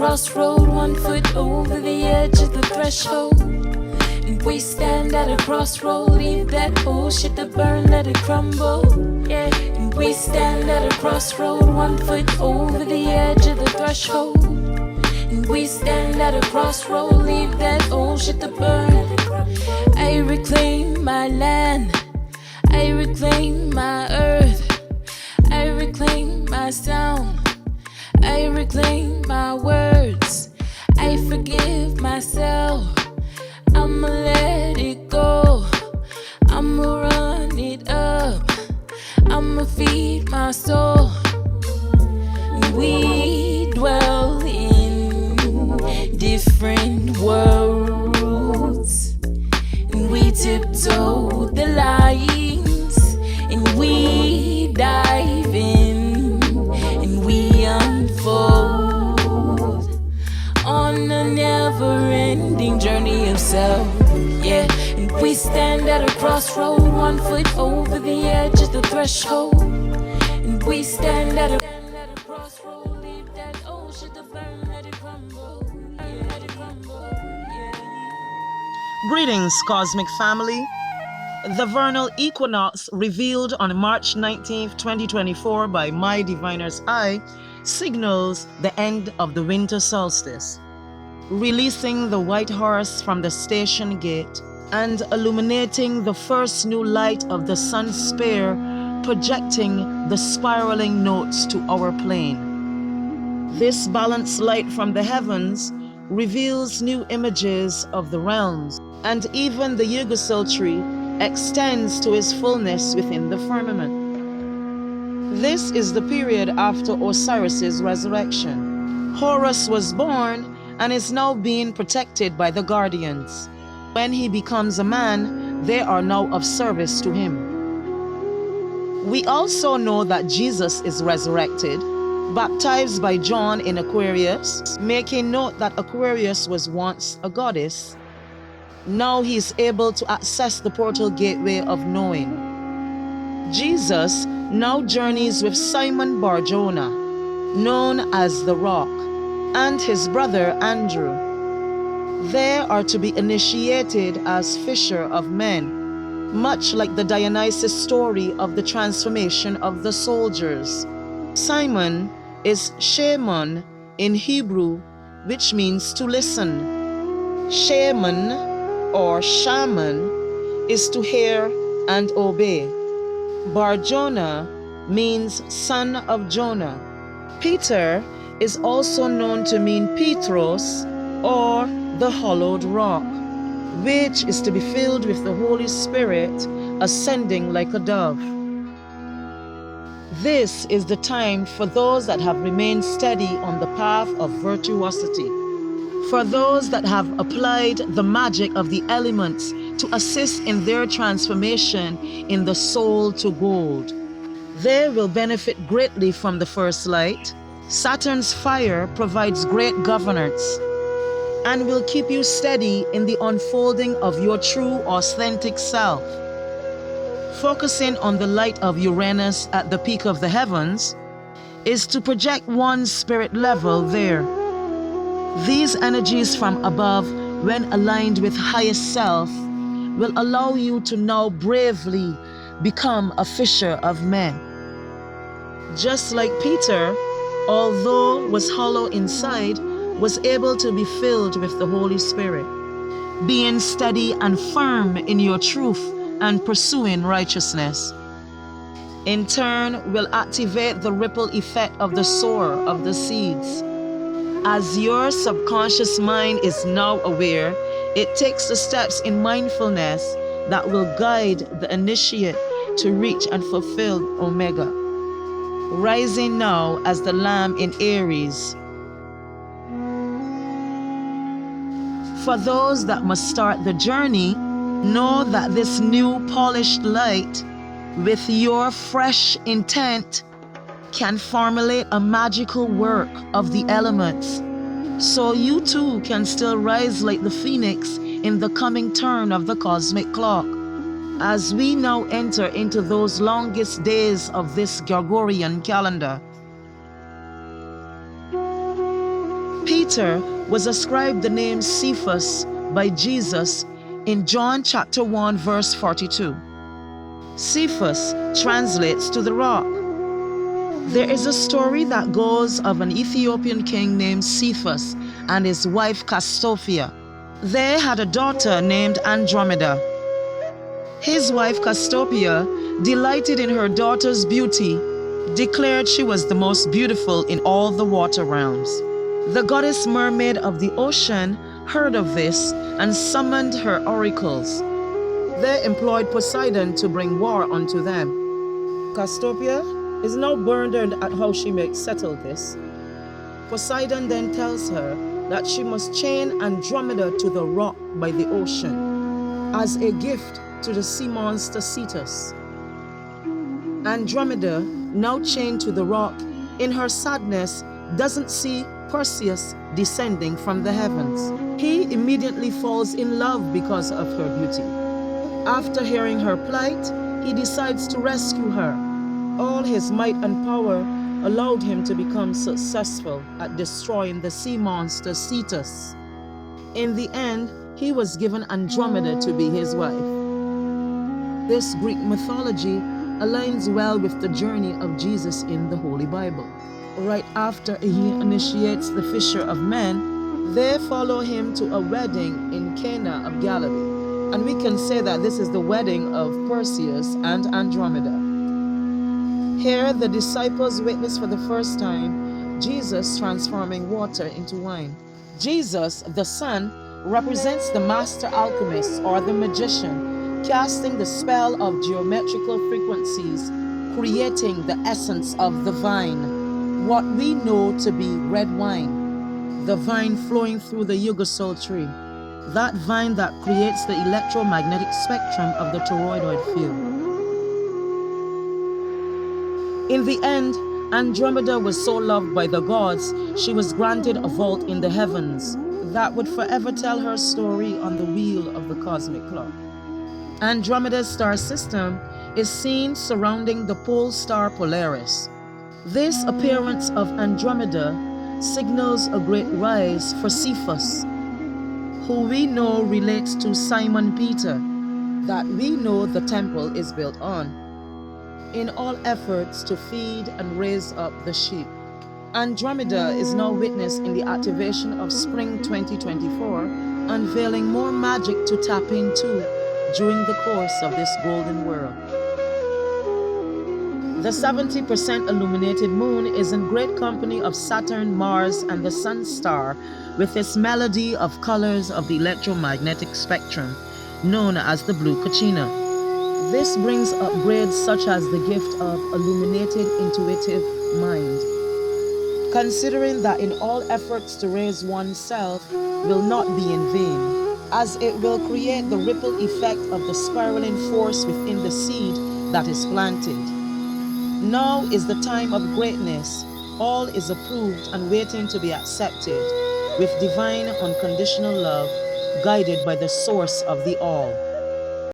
crossroad, 1 foot over the edge of the threshold. And we stand at a crossroad, leave that old shit to burn, let it crumble. Yeah. And we stand at a crossroad, 1 foot over the edge of the threshold. And we stand at a crossroad, leave that old shit to burn. I reclaim my land, I reclaim my earth, I reclaim my sound, I reclaim my words, I forgive myself. I'ma let it go, I'ma run it up, I'ma feed my soul. We dwell in different worlds, and we tiptoe the lines, and we dive in, and we unfold on a never-ending journey of self. Yeah, and we stand at a crossroad, 1 foot over the edge of the threshold. And we stand at a crossroad, leave that old shit to burn, let it crumble. Yeah, let it crumble. Yeah. Greetings, cosmic family. The vernal equinox revealed on March 19th, 2024 by my diviner's eye signals the end of the winter solstice, releasing the white horse from the station gate and illuminating the first new light of the sun's spear, projecting the spiraling notes to our plane. This balanced light from the heavens reveals new images of the realms, and even the Yugasil tree extends to its fullness within the firmament. This is the period after Osiris's resurrection. Horus was born and is now being protected by the guardians. When he becomes a man, they are now of service to him. We also know that Jesus is resurrected, baptized by John in Aquarius, making note that Aquarius was once a goddess. Now he is able to access the portal gateway of knowing. Jesus now journeys with Simon Bar-Jonah, known as the Rock, and his brother Andrew. They are to be initiated as fisher of men, much like the Dionysus story of the transformation of the soldiers. Simon is Shaman in Hebrew, which means to listen. Shaman or shaman is to hear and obey. Bar-Jonah means son of Jonah. Peter is also known to mean Petros or the hollowed rock, which is to be filled with the Holy Spirit ascending like a dove. This is the time for those that have remained steady on the path of virtuosity, for those that have applied the magic of the elements to assist in their transformation in the soul to gold. They will benefit greatly from the first light. Saturn's fire provides great governance and will keep you steady in the unfolding of your true authentic self. Focusing on the light of Uranus at the peak of the heavens is to project one's spirit level there. These energies from above, when aligned with highest self, will allow you to now bravely become a fisher of men. Just like Peter, although was hollow inside, was able to be filled with the Holy Spirit, being steady and firm in your truth and pursuing righteousness. In turn, will activate the ripple effect of the sower of the seeds. As your subconscious mind is now aware, it takes the steps in mindfulness that will guide the initiate to reach and fulfill Omega, rising now as the Lamb in Aries. For those that must start the journey, know that this new polished light, with your fresh intent, can formulate a magical work of the elements, so you too can still rise like the phoenix in the coming turn of the cosmic clock, as we now enter into those longest days of this Gregorian calendar. Peter Peter was ascribed the name Cephus by Jesus in John chapter 1 verse 42. Cephus translates to the rock. There is a story that goes of an Ethiopian king named Cephus and his wife Castophia. They had a daughter named Andromeda. His wife Castophia, delighted in her daughter's beauty, declared she was the most beautiful in all the water realms. The goddess mermaid of the ocean heard of this and summoned her oracles. They employed Poseidon to bring war unto them. Castophia is now burdened at how she may settle this. Poseidon then tells her that she must chain Andromeda to the rock by the ocean as a gift to the sea monster Cephus. Andromeda, now chained to the rock, in her sadness doesn't see Perseus descending from the heavens. He immediately falls in love because of her beauty. After hearing her plight, he decides to rescue her. All his might and power allowed him to become successful at destroying the sea monster Cephus. In the end, he was given Andromeda to be his wife. This Greek mythology aligns well with the journey of Jesus in the Holy Bible. Right after he initiates the fisher of men, they follow him to a wedding in Cana of Galilee. And we can say that this is the wedding of Perseus and Andromeda. Here, the disciples witness for the first time Jesus transforming water into wine. Jesus, the Son, represents the master alchemist or the magician, casting the spell of geometrical frequencies, creating the essence of the vine, what we know to be red wine, the vine flowing through the Yugasol tree, that vine that creates the electromagnetic spectrum of the toroidal field. In the end, Andromeda was so loved by the gods, she was granted a vault in the heavens that would forever tell her story on the wheel of the cosmic clock. Andromeda's star system is seen surrounding the pole star Polaris. This appearance of Andromeda signals a great rise for Cephus, who we know relates to Simon Peter, that we know the temple is built on, in all efforts to feed and raise up the sheep. Andromeda is now witnessed in the activation of Spring 2024, unveiling more magic to tap into during the course of this golden world. The 70% illuminated moon is in great company of Saturn, Mars, and the Sun star with its melody of colors of the electromagnetic spectrum, known as the blue kachina. This brings upgrades such as the gift of illuminated intuitive mind. Considering that in all efforts to raise oneself will not be in vain, as it will create the ripple effect of the spiraling force within the seed that is planted. Now is the time of greatness. All is approved and waiting to be accepted, with divine unconditional love, guided by the source of the all.